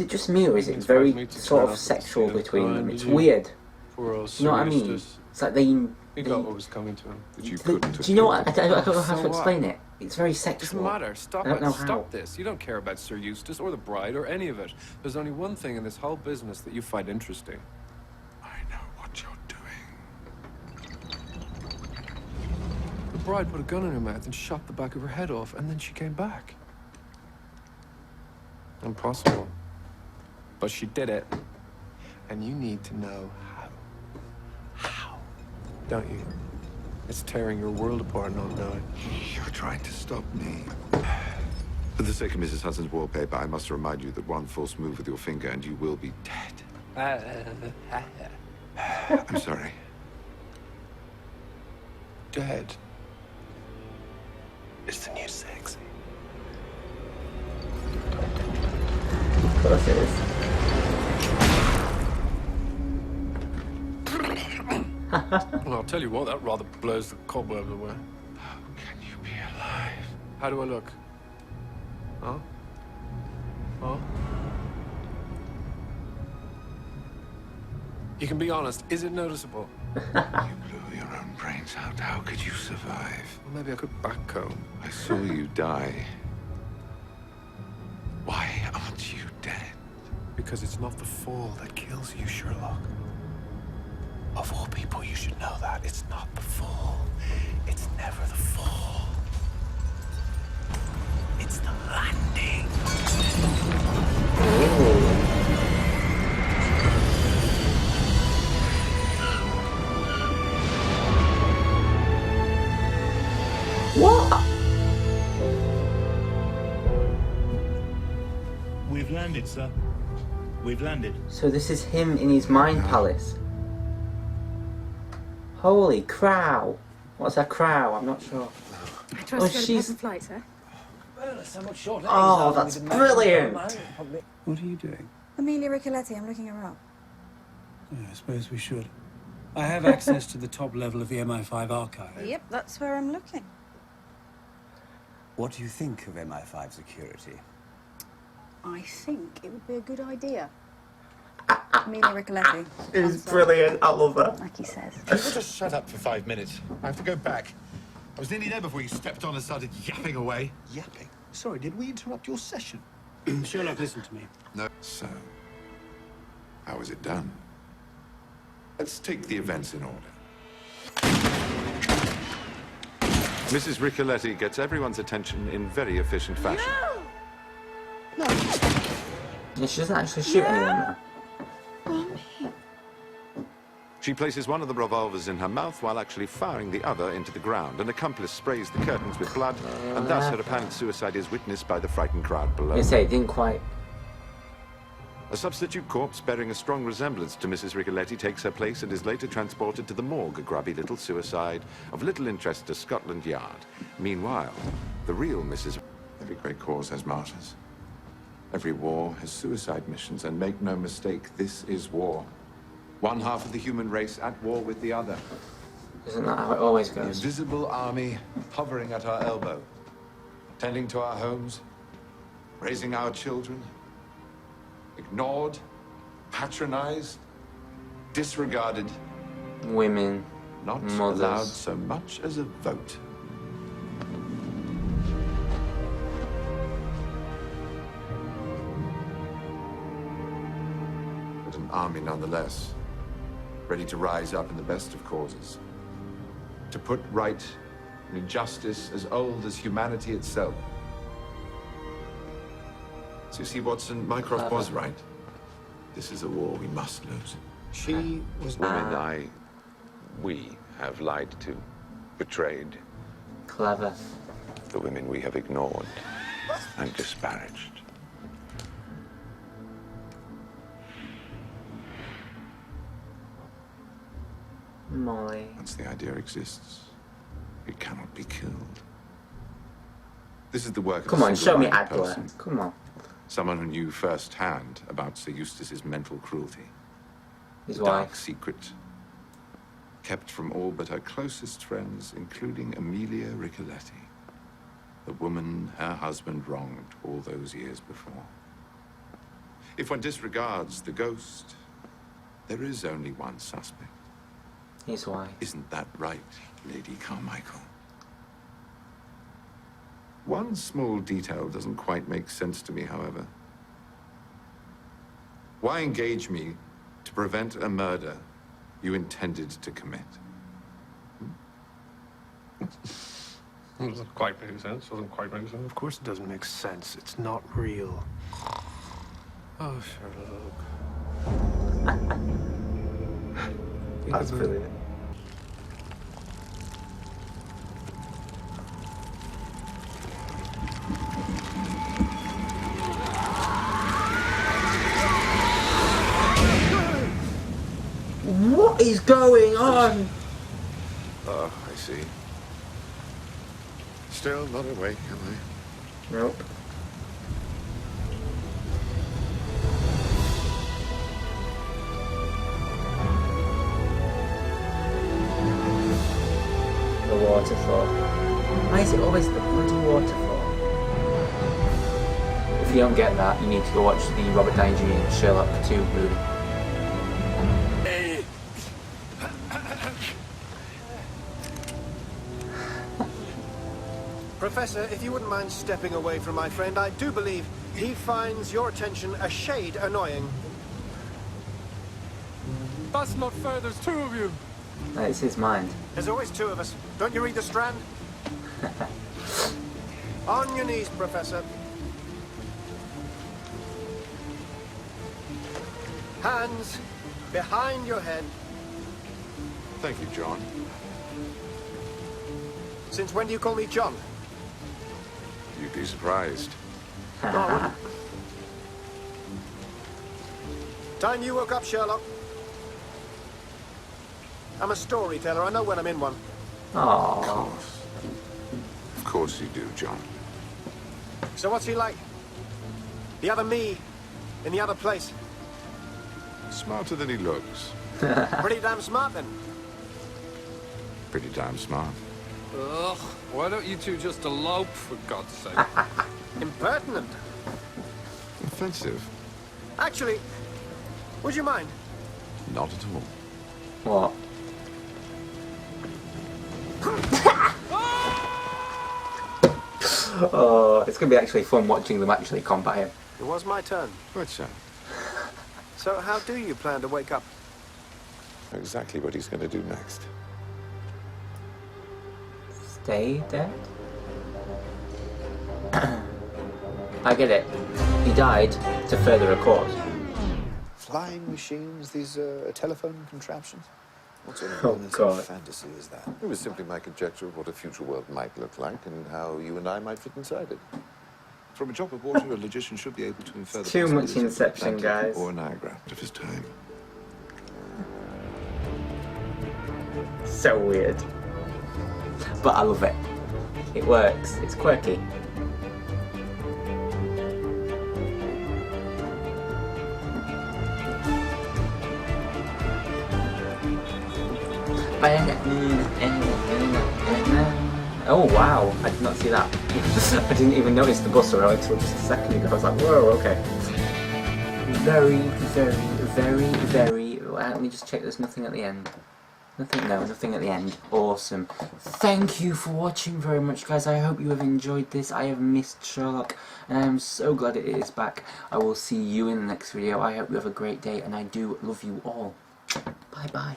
Is it just me, or is it very sort of sexual between them? It's weird. You know what I mean? It's like He got what was coming to him. Do you know what? I don't know how to explain it. It's very sexual. Doesn't matter. Stop I don't it. know Stop how. this. You don't care about Sir Eustace or the bride or any of it. There's only one thing in this whole business that you find interesting. I know what you're doing. The bride put a gun in her mouth and shot the back of her head off, and then she came back. Impossible. But she did it. And you need to know how. How? Don't you? It's tearing your world apart not knowing. You're trying to stop me. For the sake of Mrs. Hudson's wallpaper, I must remind you that one false move with your finger and you will be dead. I'm sorry. Dead. It's the new sexy. Of course it is. Well, I'll tell you what, that rather blows the cobwebs away. How can you be alive? How do I look? Huh? Huh? You can be honest. Is it noticeable? You blew your own brains out. How could you survive? Well, maybe I could backcomb. I saw you die. Why aren't you dead? Because it's not the fall that kills you, Sherlock. Of all people, you should know that. It's not the fall. It's never the fall. It's the landing. What? We've landed, sir. We've landed. So this is him in his mind palace. Holy crow! What's a crow? I'm not sure. I trust you had a pleasant flight, sir. Oh, that's brilliant! What are you doing? Amelia Ricoletti, I'm looking her up. Yeah, I suppose we should. I have access to the top level of the MI5 archive. Yep, that's where I'm looking. What do you think of MI5 security? I think it would be a good idea. Amelia Ricoletti. It is brilliant. I love that. Like he says. Just shut up for 5 minutes. I have to go back. I was nearly there before you stepped on and started yapping away. Yapping? Sorry, did we interrupt your session? Sherlock, listen to me. No. So, how was it done? Let's take the events in order. Mrs. Ricoletti gets everyone's attention in very efficient fashion. Yeah, she doesn't actually shoot anyone though. She places one of the revolvers in her mouth while actually firing the other into the ground. An accomplice sprays the curtains with blood, and thus her apparent suicide is witnessed by the frightened crowd below. They say it didn't quite. A substitute corpse bearing a strong resemblance to Mrs. Ricoletti takes her place and is later transported to the morgue, a grubby little suicide of little interest to Scotland Yard. Meanwhile, the real Mrs. Every great cause has martyrs. Every war has suicide missions, and make no mistake, this is war. One half of the human race at war with the other. Isn't that how it always The goes? invisible army hovering at our elbow, tending to our homes, raising our children, ignored, patronized, disregarded, Women, not mothers. allowed so much as a vote. But an army nonetheless, ready to rise up in the best of causes, to put right an injustice as old as humanity itself. So you see, Watson, Mycroft was right. This is a war we must lose. She was Women we have lied to, betrayed, Clever. the women we have ignored and disparaged. Molly. Once the idea exists, it cannot be killed. This is the work of Come a on, show me single-minded Adler. person. Come on. Someone who knew firsthand about Sir Eustace's mental cruelty. His A dark wife. secret kept from all but her closest friends, including Amelia Ricoletti, the woman her husband wronged all those years before. If one disregards the ghost, there is only one suspect. Here's why. Isn't that right, Lady Carmichael? One small detail doesn't quite make sense to me, however. Why engage me to prevent a murder you intended to commit? Doesn't quite make sense. Doesn't quite make sense. Of course it doesn't make sense. It's not real. Oh, Sherlock. That's brilliant. What is going on? Oh, I see. Still not awake, am I? Nope. The waterfall. Why is it always the bloody waterfall? If you don't get that, you need to go watch the Robert Downey Jr. Sherlock 2 movie. Professor, if you wouldn't mind stepping away from my friend, I do believe he finds your attention a shade annoying. That's not fair. There's two of you. It's his mind. There's always two of us. Don't you read the Strand? On your knees, Professor. Hands behind your head. Thank you, John. Since when do you call me John? You'd be surprised. Time you woke up, Sherlock. I'm a storyteller. I know when I'm in one. Aww. Of course you do, John. So what's he like? The other me, in the other place. Smarter than he looks. Pretty damn smart, then. Pretty damn smart. Ugh. Why don't you two just elope, for God's sake? Impertinent. Offensive. Actually, would you mind? Not at all. What? Oh, it's going to be actually fun watching them actually combat him. It was my turn. Right, so. So how do you plan to wake up? Exactly what he's going to do next. Stay dead? I get it. He died to further a cause. Flying machines, these telephone contraptions? What sort of Oh, lunatic God. fantasy is that? It was simply my conjecture of what a future world might look like and how you and I might fit inside it. From a drop of water, a logician should be able to infer the Too much possibilities of Inception, Atlantic guys. or Niagara of his time. So weird. But I love it. It works. It's quirky. Oh wow, I did not see that. I didn't even notice the bus around until just a second ago. I was like, whoa, okay. Very, very, very, very... Let me just check there's nothing at the end. Nothing at the end. Awesome. Thank you for watching very much, guys. I hope you have enjoyed this. I have missed Sherlock, and I am so glad it is back. I will see you in the next video. I hope you have a great day, and I do love you all. Bye-bye.